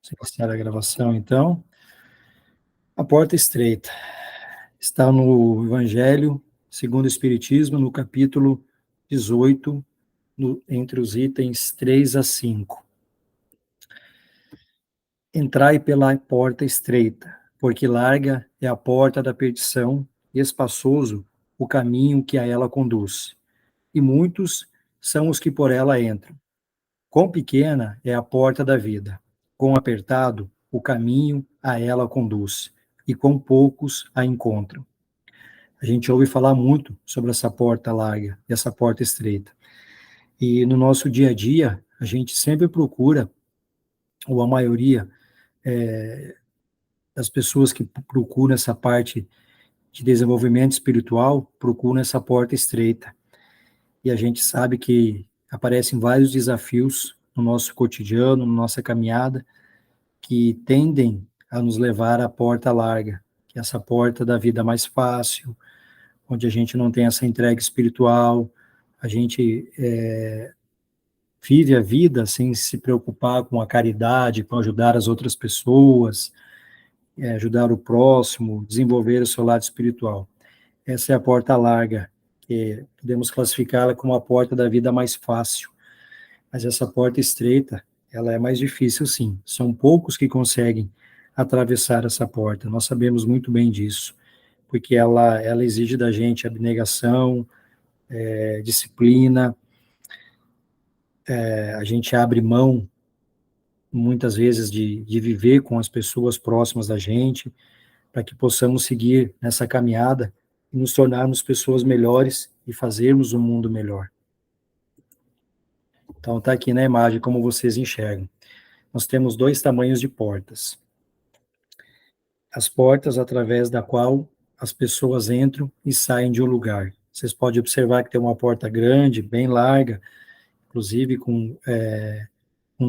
Vamos iniciar a gravação, então. A porta estreita. Está no Evangelho segundo o Espiritismo, no capítulo 18, entre os itens 3 a 5. Entrai pela porta estreita, porque larga é a porta da perdição, e espaçoso o caminho que a ela conduz. E muitos são os que por ela entram. Quão pequena é a porta da vida, quão apertado o caminho a ela conduz, e quão poucos a encontram. A gente ouve falar muito sobre essa porta larga, essa porta estreita. E no nosso dia a dia, a gente sempre procura, ou a maioria das pessoas que procuram essa parte de desenvolvimento espiritual, procuram essa porta estreita. E a gente sabe que aparecem vários desafios no nosso cotidiano, na nossa caminhada, que tendem a nos levar à porta larga, que é essa porta da vida mais fácil, onde a gente não tem essa entrega espiritual, a gente vive a vida sem se preocupar com a caridade, com ajudar as outras pessoas, ajudar o próximo, desenvolver o seu lado espiritual. Essa é a porta larga, que podemos classificá-la como a porta da vida mais fácil. Mas essa porta estreita, ela é mais difícil, sim. São poucos que conseguem atravessar essa porta. Nós sabemos muito bem disso, porque ela exige da gente abnegação, disciplina, a gente abre mão, muitas vezes, de viver com as pessoas próximas da gente, para que possamos seguir nessa caminhada e nos tornarmos pessoas melhores e fazermos um mundo melhor. Então, está aqui na imagem como vocês enxergam. Nós temos dois tamanhos de portas. As portas através da qual as pessoas entram e saem de um lugar. Vocês podem observar que tem uma porta grande, bem larga, inclusive com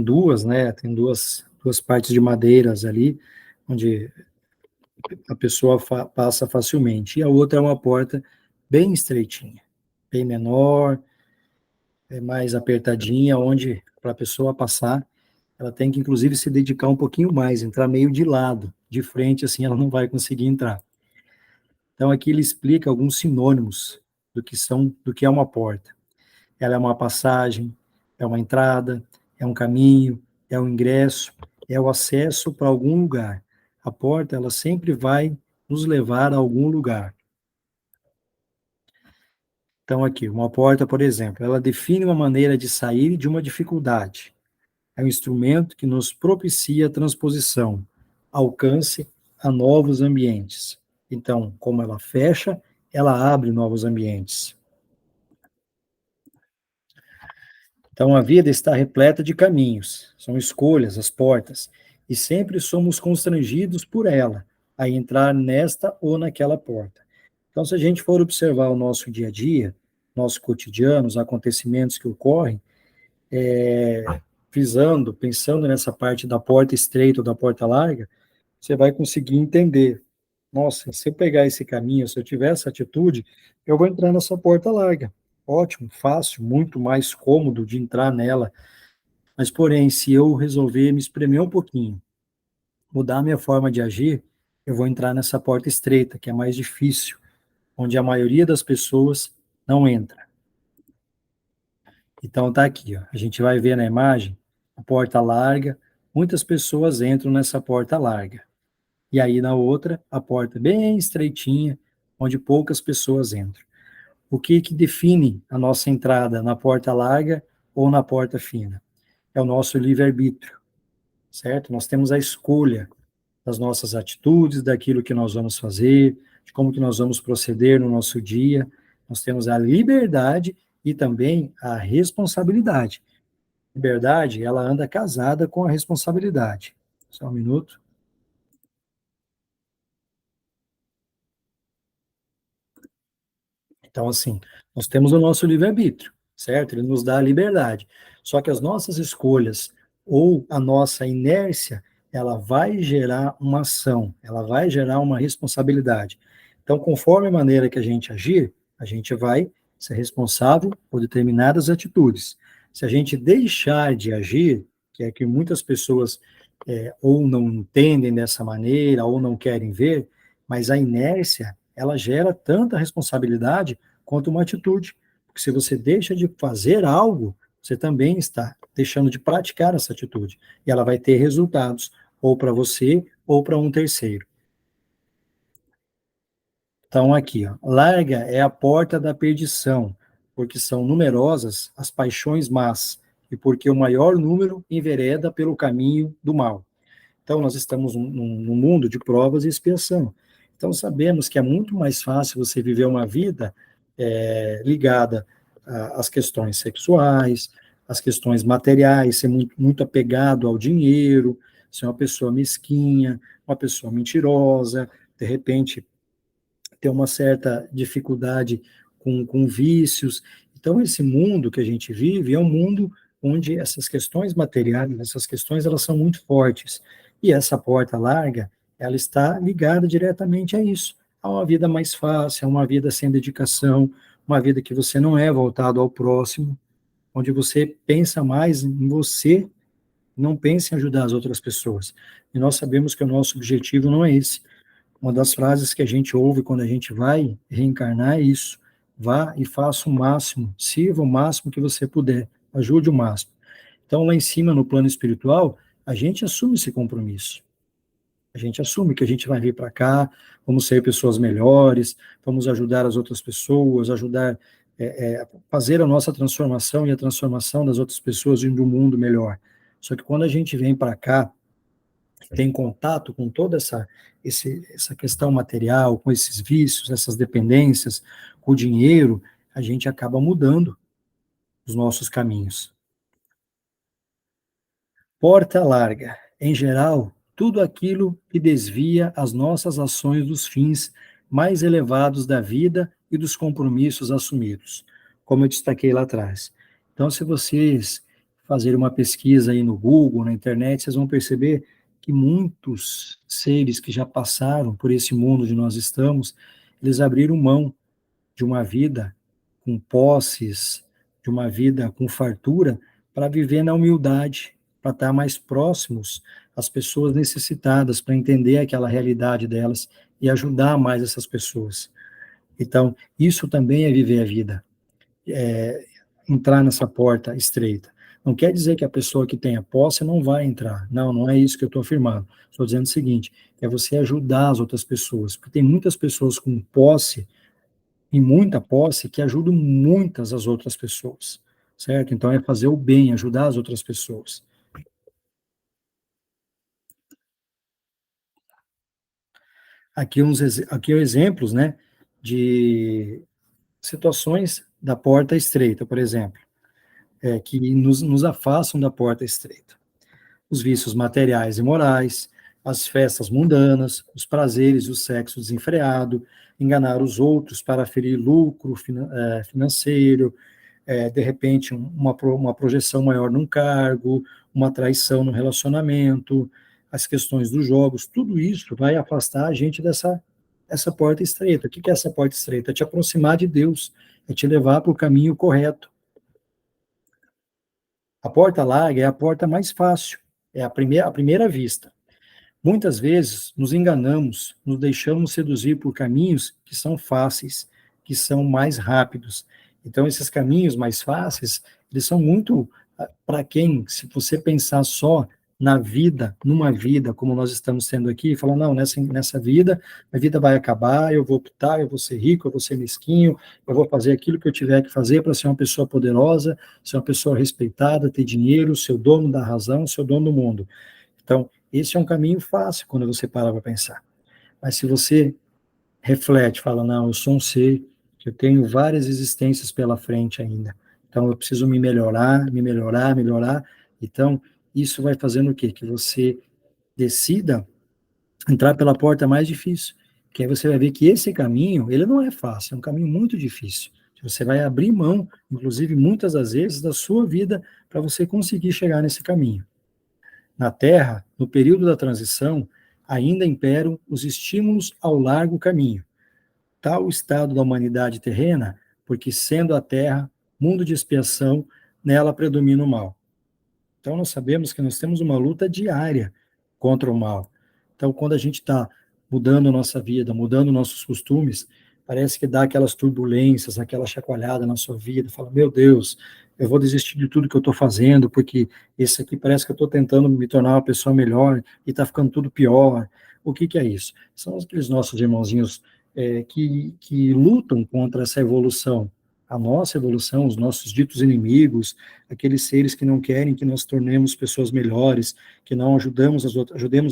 duas, né? Tem duas partes de madeiras ali, onde a pessoa passa facilmente. E a outra é uma porta bem estreitinha, bem menor, mais apertadinha, onde para a pessoa passar, ela tem que inclusive se dedicar um pouquinho mais, entrar meio de lado, de frente, assim ela não vai conseguir entrar. Então aqui ele explica alguns sinônimos do que é uma porta. Ela é uma passagem, é uma entrada, é um caminho, é um ingresso, é o acesso para algum lugar. A porta, ela sempre vai nos levar a algum lugar. Então, aqui, uma porta, por exemplo, ela define uma maneira de sair de uma dificuldade. É um instrumento que nos propicia a transposição, alcance a novos ambientes. Então, como ela fecha, ela abre novos ambientes. Então, a vida está repleta de caminhos, são escolhas, as portas, e sempre somos constrangidos por ela a entrar nesta ou naquela porta. Então, se a gente for observar o nosso dia a dia, nosso cotidiano, os acontecimentos que ocorrem, pensando nessa parte da porta estreita ou da porta larga, você vai conseguir entender. Nossa, se eu pegar esse caminho, se eu tiver essa atitude, eu vou entrar nessa porta larga. Ótimo, fácil, muito mais cômodo de entrar nela. Mas, porém, se eu resolver me espremer um pouquinho, mudar a minha forma de agir, eu vou entrar nessa porta estreita, que é mais difícil, onde a maioria das pessoas não entra. Então, tá aqui, ó. A gente vai ver na imagem a porta larga, muitas pessoas entram nessa porta larga. E aí, na outra, a porta bem estreitinha, onde poucas pessoas entram. O que define a nossa entrada na porta larga ou na porta fina? É o nosso livre-arbítrio, certo? Nós temos a escolha das nossas atitudes, daquilo que nós vamos fazer, de como que nós vamos proceder no nosso dia. Nós temos a liberdade e também a responsabilidade. A liberdade, ela anda casada com a responsabilidade. Só um minuto. Então, assim, nós temos o nosso livre-arbítrio, certo? Ele nos dá a liberdade. Só que as nossas escolhas ou a nossa inércia, ela vai gerar uma ação, ela vai gerar uma responsabilidade. Então, conforme a maneira que a gente agir, a gente vai ser responsável por determinadas atitudes. Se a gente deixar de agir, que é que muitas pessoas ou não entendem dessa maneira, ou não querem ver, mas a inércia, ela gera tanta responsabilidade quanto uma atitude. Porque se você deixa de fazer algo, você também está deixando de praticar essa atitude. E ela vai ter resultados, ou para você, ou para um terceiro. Então, aqui, ó, larga é a porta da perdição, porque são numerosas as paixões más, e porque o maior número envereda pelo caminho do mal. Então, nós estamos num mundo de provas e expiação. Então, sabemos que é muito mais fácil você viver uma vida ligada às questões sexuais, às questões materiais, ser muito apegado ao dinheiro, ser uma pessoa mesquinha, uma pessoa mentirosa, de repente ter uma certa dificuldade com vícios. Então, esse mundo que a gente vive é um mundo onde essas questões materiais, essas questões, elas são muito fortes. E essa porta larga, ela está ligada diretamente a isso, a uma vida mais fácil, a uma vida sem dedicação, uma vida que você não é voltado ao próximo, onde você pensa mais em você, não pensa em ajudar as outras pessoas. E nós sabemos que o nosso objetivo não é esse. Uma das frases que a gente ouve quando a gente vai reencarnar é isso: vá e faça o máximo, sirva o máximo que você puder, ajude o máximo. Então, lá em cima, no plano espiritual, a gente assume esse compromisso. A gente assume que a gente vai vir para cá, vamos ser pessoas melhores, vamos ajudar as outras pessoas, ajudar fazer a nossa transformação e a transformação das outras pessoas em um mundo melhor. Só que quando a gente vem para cá, tem contato com toda essa questão material, com esses vícios, essas dependências, com o dinheiro, a gente acaba mudando os nossos caminhos. Porta larga, em geral, tudo aquilo que desvia as nossas ações dos fins mais elevados da vida e dos compromissos assumidos, como eu destaquei lá atrás. Então, se vocês fazerem uma pesquisa aí no Google, na internet, vocês vão perceber que muitos seres que já passaram por esse mundo onde nós estamos, eles abriram mão de uma vida com posses, de uma vida com fartura, para viver na humildade, para estar mais próximos às pessoas necessitadas, para entender aquela realidade delas e ajudar mais essas pessoas. Então, isso também é viver a vida, entrar nessa porta estreita. Não quer dizer que a pessoa que tem a posse não vai entrar. Não, não é isso que eu estou afirmando. Estou dizendo o seguinte, é você ajudar as outras pessoas, porque tem muitas pessoas com posse e muita posse que ajudam muitas as outras pessoas, certo? Então é fazer o bem, ajudar as outras pessoas. Aqui exemplos, né, de situações da porta estreita, por exemplo, que nos afastam da porta estreita. Os vícios materiais e morais, as festas mundanas, os prazeres e o sexo desenfreado, enganar os outros para ferir lucro financeiro, de repente, uma projeção maior num cargo, uma traição no relacionamento, as questões dos jogos, tudo isso vai afastar a gente essa porta estreita. O que é essa porta estreita? É te aproximar de Deus, é te levar para o caminho correto. A porta larga é a porta mais fácil, é a primeira vista. Muitas vezes nos enganamos, nos deixamos seduzir por caminhos que são fáceis, que são mais rápidos. Então, esses caminhos mais fáceis, eles são muito para quem, se você pensar só na vida, numa vida como nós estamos tendo aqui, falar, não, nessa vida, a vida vai acabar, eu vou optar, eu vou ser rico, eu vou ser mesquinho, eu vou fazer aquilo que eu tiver que fazer para ser uma pessoa poderosa, ser uma pessoa respeitada, ter dinheiro, ser o dono da razão, ser o dono do mundo. Então, esse é um caminho fácil quando você para para pensar. Mas se você reflete, fala, não, eu sou um ser que eu tenho várias existências pela frente ainda. Então, eu preciso me melhorar, me melhorar, melhorar. Então, isso vai fazendo o quê? Que você decida entrar pela porta mais difícil. Que aí você vai ver que esse caminho, ele não é fácil, é um caminho muito difícil. Você vai abrir mão, inclusive, muitas das vezes, da sua vida para você conseguir chegar nesse caminho. Na Terra, no período da transição, ainda imperam os estímulos ao largo caminho. Tal o estado da humanidade terrena, porque sendo a Terra mundo de expiação, nela predomina o mal. Então nós sabemos que nós temos uma luta diária contra o mal. Então, quando a gente está mudando a nossa vida, mudando nossos costumes, parece que dá aquelas turbulências, aquela chacoalhada na sua vida, fala, meu Deus, eu vou desistir de tudo que eu estou fazendo, porque esse aqui parece que eu estou tentando me tornar uma pessoa melhor e está ficando tudo pior. O que é isso? São aqueles nossos irmãozinhos que lutam contra essa evolução, a nossa evolução, os nossos ditos inimigos, aqueles seres que não querem que nós tornemos pessoas melhores, que não ajudemos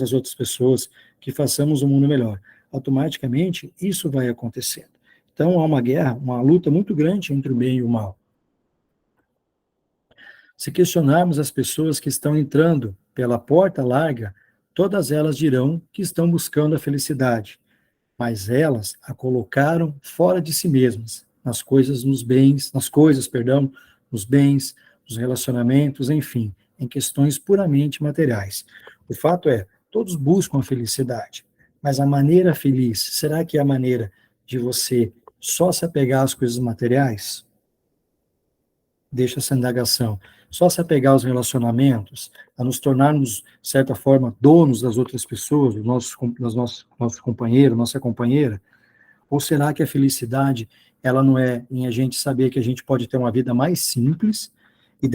as outras pessoas, que façamos um mundo melhor. Automaticamente, isso vai acontecendo. Então, há uma guerra, uma luta muito grande entre o bem e o mal. Se questionarmos as pessoas que estão entrando pela porta larga, todas elas dirão que estão buscando a felicidade, mas elas a colocaram fora de si mesmas, nos bens, nos relacionamentos, enfim, em questões puramente materiais. O fato é, todos buscam a felicidade, mas a maneira feliz, será que é a maneira de você só se apegar às coisas materiais? Deixa essa indagação. Só se apegar aos relacionamentos, a nos tornarmos, de certa forma, donos das outras pessoas, nosso companheiro, nossa companheira? Ou será que a felicidade, ela não é em a gente saber que a gente pode ter uma vida mais simples, e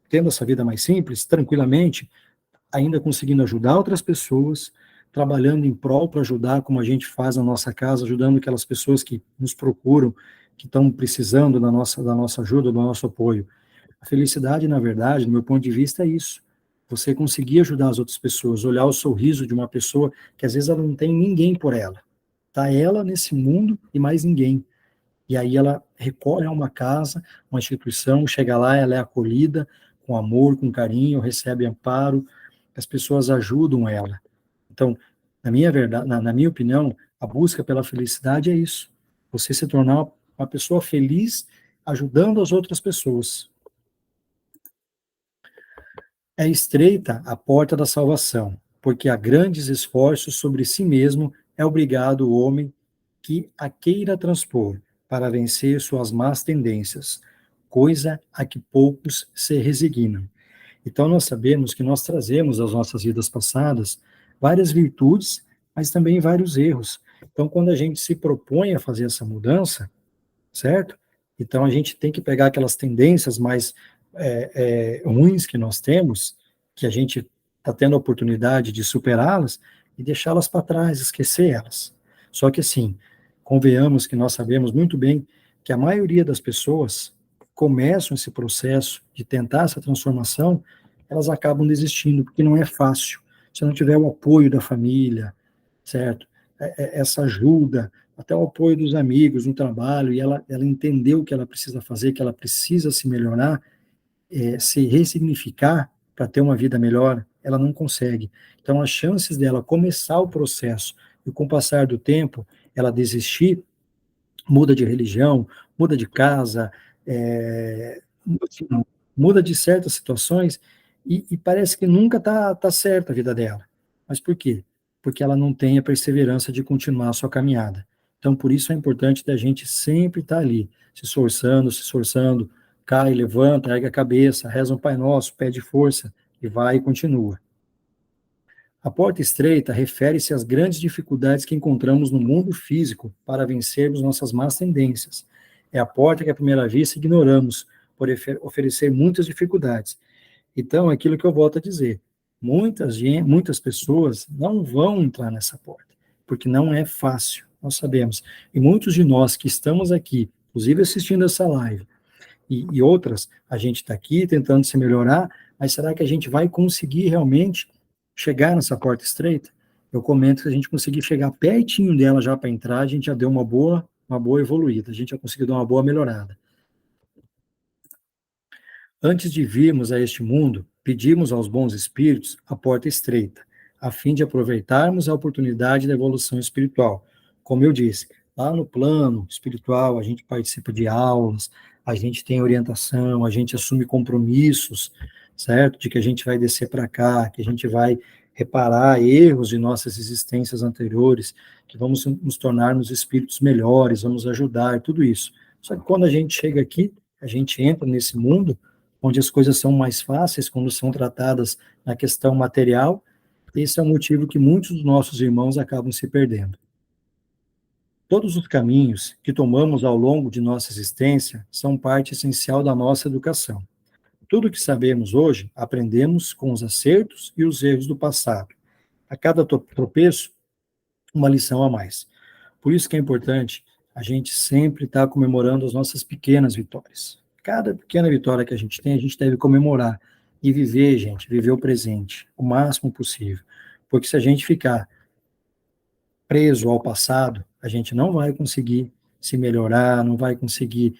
tendo essa vida mais simples, tranquilamente, ainda conseguindo ajudar outras pessoas, trabalhando em prol para ajudar, como a gente faz na nossa casa, ajudando aquelas pessoas que nos procuram, que estão precisando da nossa ajuda, do nosso apoio. A felicidade, na verdade, do meu ponto de vista, é isso. Você conseguir ajudar as outras pessoas, olhar o sorriso de uma pessoa que às vezes ela não tem ninguém por ela. Está ela nesse mundo e mais ninguém. E aí ela recorre a uma casa, uma instituição, chega lá, ela é acolhida com amor, com carinho, recebe amparo, as pessoas ajudam ela. Então, na minha opinião, a busca pela felicidade é isso. Você se tornar uma pessoa feliz ajudando as outras pessoas. É estreita a porta da salvação, porque a grandes esforços sobre si mesmo é obrigado o homem que a queira transpor para vencer suas más tendências, coisa a que poucos se resignam. Então, nós sabemos que nós trazemos das nossas vidas passadas várias virtudes, mas também vários erros. Então, quando a gente se propõe a fazer essa mudança, certo? Então, a gente tem que pegar aquelas tendências mais ruins que nós temos, que a gente está tendo a oportunidade de superá-las, e deixá-las para trás, esquecer elas. Só que, assim, convenhamos que nós sabemos muito bem que a maioria das pessoas começam esse processo de tentar essa transformação, elas acabam desistindo, porque não é fácil. Se não tiver o apoio da família, certo? Essa ajuda, até o apoio dos amigos no trabalho, e ela entendeu o que ela precisa fazer, que ela precisa se melhorar, se ressignificar para ter uma vida melhor, ela não consegue. Então, as chances dela começar o processo e, com o passar do tempo, ela desistir, muda de religião, muda de casa, é, muda de certas situações e parece que nunca tá certa a vida dela. Mas por quê? Porque ela não tem a perseverança de continuar a sua caminhada. Então, por isso é importante da gente sempre estar ali, se esforçando, cai, levanta, ergue a cabeça, reza um Pai Nosso, pede força e vai e continua. A porta estreita refere-se às grandes dificuldades que encontramos no mundo físico para vencermos nossas más tendências. É a porta que, à primeira vista, ignoramos, por oferecer muitas dificuldades. Então, é aquilo que eu volto a dizer, muitas pessoas não vão entrar nessa porta, porque não é fácil, nós sabemos. E muitos de nós que estamos aqui, inclusive assistindo essa live, e outras, a gente está aqui tentando se melhorar, mas será que a gente vai conseguir realmente chegar nessa porta estreita? Eu comento que a gente conseguir chegar pertinho dela já para entrar, a gente já deu uma boa evoluída, a gente já conseguiu dar uma boa melhorada. Antes de virmos a este mundo, pedimos aos bons espíritos a porta estreita, a fim de aproveitarmos a oportunidade da evolução espiritual. Como eu disse, lá no plano espiritual, a gente participa de aulas, a gente tem orientação, a gente assume compromissos, certo? De que a gente vai descer para cá, que a gente vai reparar erros de nossas existências anteriores, que vamos nos tornarmos espíritos melhores, vamos ajudar, tudo isso. Só que quando a gente chega aqui, a gente entra nesse mundo onde as coisas são mais fáceis, quando são tratadas na questão material, Esse é o motivo que muitos dos nossos irmãos acabam se perdendo. Todos os caminhos que tomamos ao longo de nossa existência são parte essencial da nossa educação. Tudo que sabemos hoje, aprendemos com os acertos e os erros do passado. A cada tropeço, uma lição a mais. Por isso que é importante a gente sempre estar comemorando as nossas pequenas vitórias. Cada pequena vitória que a gente tem, a gente deve comemorar e viver, gente, viver o presente, o máximo possível. Porque se a gente ficar preso ao passado, a gente não vai conseguir se melhorar, não vai conseguir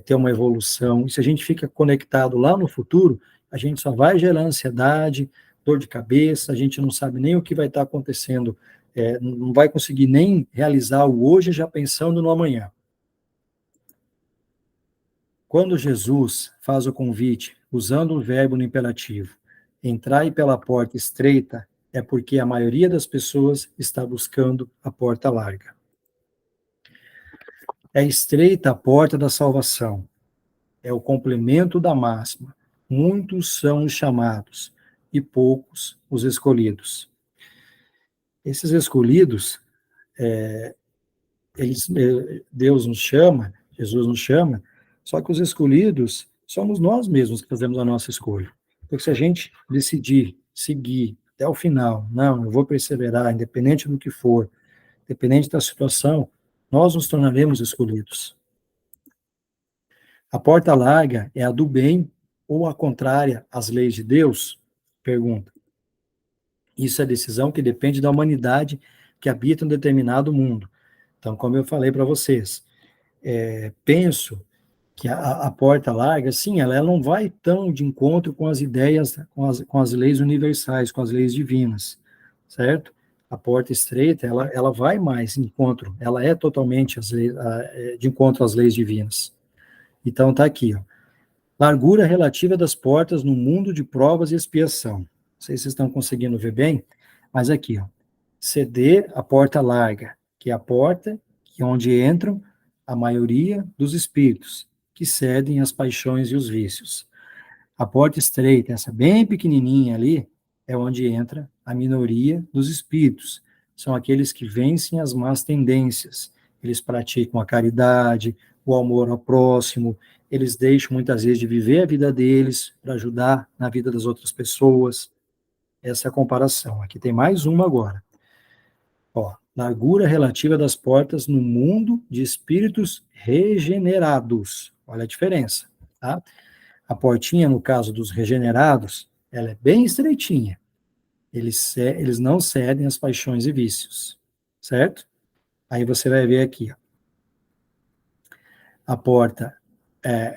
ter uma evolução. E se a gente fica conectado lá no futuro, a gente só vai gerar ansiedade, dor de cabeça, a gente não sabe nem o que vai estar acontecendo, não vai conseguir nem realizar o hoje já pensando no amanhã. Quando Jesus faz o convite, usando o verbo no imperativo, entrai pela porta estreita, é porque a maioria das pessoas está buscando a porta larga. É estreita a porta da salvação, é o complemento da máxima. Muitos são os chamados e poucos os escolhidos. Esses escolhidos, Deus nos chama, Jesus nos chama, só que os escolhidos somos nós mesmos que fazemos a nossa escolha. Porque se a gente decidir seguir até o final, não, eu vou perseverar, independente do que for, independente da situação, nós nos tornaremos escolhidos. A porta larga é a do bem ou a contrária às leis de Deus? Pergunta. Isso é decisão que depende da humanidade que habita um determinado mundo. Então, como eu falei para vocês, penso que a porta larga, sim, ela não vai tão de encontro com as ideias, com as leis universais, com as leis divinas, certo? A porta estreita, ela vai mais de encontro, ela é totalmente de encontro às leis divinas. Então, está aqui, ó. Largura relativa das portas no mundo de provas e expiação. Não sei se vocês estão conseguindo ver bem, mas aqui, ó. Ceder a porta larga, que é a porta onde entram a maioria dos espíritos, que cedem às paixões e os vícios. A porta estreita, essa bem pequenininha ali, é onde entra a minoria dos espíritos. São aqueles que vencem as más tendências. Eles praticam a caridade, o amor ao próximo, eles deixam muitas vezes de viver a vida deles para ajudar na vida das outras pessoas. Essa é a comparação. Aqui tem mais uma agora. Ó, largura relativa das portas no mundo de espíritos regenerados. Olha a diferença, tá? A portinha, no caso dos regenerados, ela é bem estreitinha. Eles não cedem às paixões e vícios, certo? Aí você vai ver aqui, ó. A porta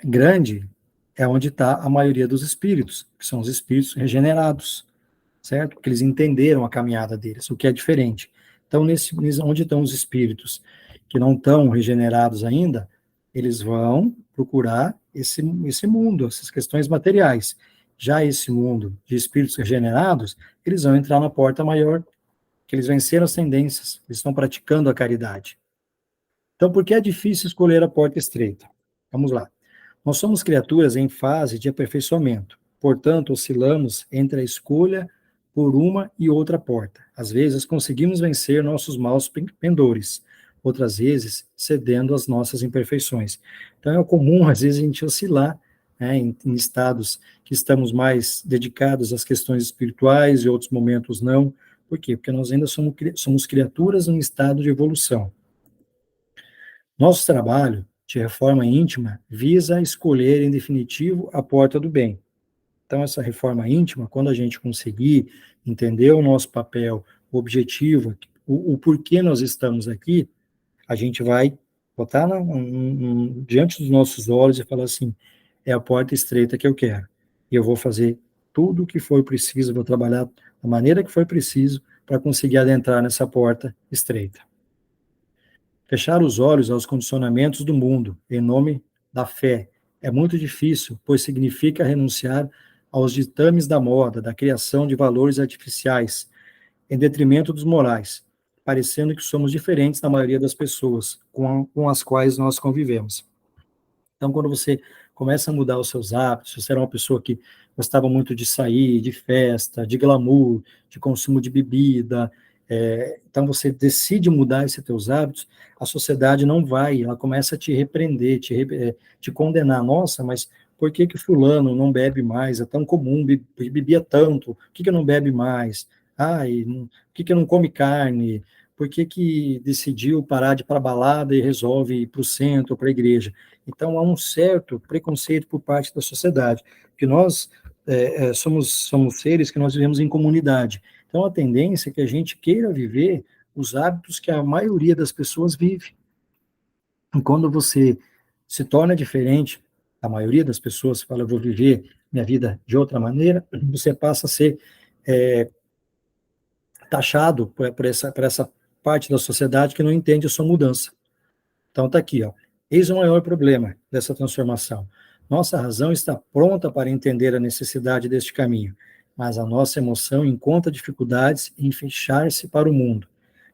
grande é onde está a maioria dos espíritos, que são os espíritos regenerados, certo? Porque eles entenderam a caminhada deles, o que é diferente. Então, onde estão os espíritos que não estão regenerados ainda, eles vão procurar esse mundo, essas questões materiais. Já esse mundo de espíritos regenerados, eles vão entrar na porta maior, que eles venceram as tendências, eles estão praticando a caridade. Então, por que é difícil escolher a porta estreita? Vamos lá. Nós somos criaturas em fase de aperfeiçoamento, portanto, oscilamos entre a escolha por uma e outra porta. Às vezes, conseguimos vencer nossos maus pendores, outras vezes, cedendo às nossas imperfeições. Então, é comum, às vezes, a gente oscilar, né, em estados que estamos mais dedicados às questões espirituais e outros momentos não. Por quê? Porque nós ainda somos criaturas em estado de evolução. Nosso trabalho de reforma íntima visa escolher, em definitivo, a porta do bem. Então, essa reforma íntima, quando a gente conseguir entender o nosso papel, o objetivo, o porquê nós estamos aqui, a gente vai botar diante dos nossos olhos e falar assim, é a porta estreita que eu quero. E eu vou fazer tudo o que for preciso, vou trabalhar da maneira que for preciso para conseguir adentrar nessa porta estreita. Fechar os olhos aos condicionamentos do mundo, em nome da fé, é muito difícil, pois significa renunciar aos ditames da moda, da criação de valores artificiais, em detrimento dos morais, parecendo que somos diferentes da maioria das pessoas com as quais nós convivemos. Então, quando você começa a mudar os seus hábitos. Você era uma pessoa que gostava muito de sair, de festa, de glamour, de consumo de bebida, então você decide mudar esses teus hábitos, a sociedade não vai, ela começa a te repreender, te condenar. Nossa, mas por que que fulano não bebe mais? É tão comum, bebia tanto, por que que não bebe mais? Por que que não come carne? Por que que decidiu parar de ir para a balada e resolve ir para o centro, para a igreja? Então, há um certo preconceito por parte da sociedade, que nós somos seres que nós vivemos em comunidade. Então, a tendência é que a gente queira viver os hábitos que a maioria das pessoas vive. E quando você se torna diferente, a maioria das pessoas fala, eu vou viver minha vida de outra maneira, você passa a ser taxado por essa parte da sociedade que não entende a sua mudança. Então está aqui, ó. Eis o maior problema dessa transformação. Nossa razão está pronta para entender a necessidade deste caminho, mas a nossa emoção encontra dificuldades em fechar-se para o mundo.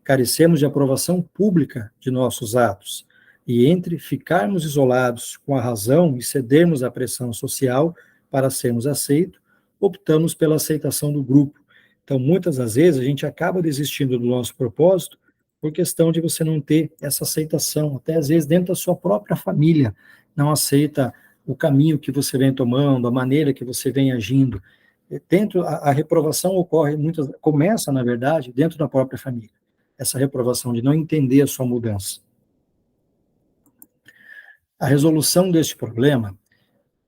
Carecemos de aprovação pública de nossos atos, e entre ficarmos isolados com a razão e cedermos à pressão social para sermos aceitos, optamos pela aceitação do grupo. Então, muitas das vezes, a gente acaba desistindo do nosso propósito por questão de você não ter essa aceitação, até às vezes dentro da sua própria família, não aceita o caminho que você vem tomando, a maneira que você vem agindo. Dentro, a reprovação começa, na verdade, dentro da própria família. Essa reprovação de não entender a sua mudança. A resolução deste problema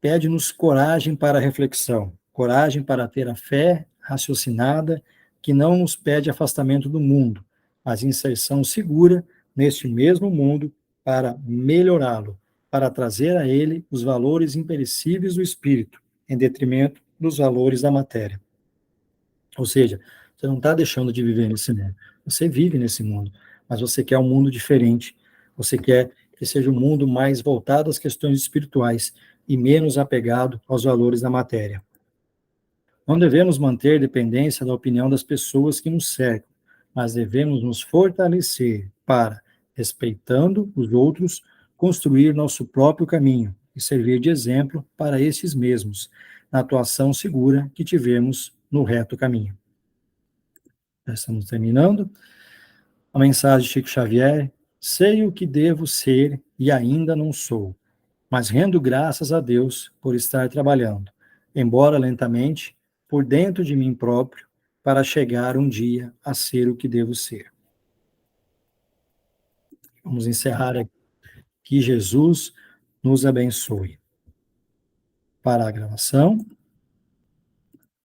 pede-nos coragem para a reflexão, coragem para ter a fé raciocinada, que não nos pede afastamento do mundo, mas inserção segura neste mesmo mundo para melhorá-lo, para trazer a ele os valores imperecíveis do espírito, em detrimento dos valores da matéria. Ou seja, você não está deixando de viver nesse mundo, você vive nesse mundo, mas você quer um mundo diferente, você quer que seja um mundo mais voltado às questões espirituais e menos apegado aos valores da matéria. Não devemos manter dependência da opinião das pessoas que nos cercam, mas devemos nos fortalecer para, respeitando os outros, construir nosso próprio caminho e servir de exemplo para esses mesmos, na atuação segura que tivemos no reto caminho. Já estamos terminando. A mensagem de Chico Xavier: sei o que devo ser e ainda não sou, mas rendo graças a Deus por estar trabalhando, embora lentamente, por dentro de mim próprio, para chegar um dia a ser o que devo ser. Vamos encerrar aqui. Que Jesus nos abençoe. Para a gravação.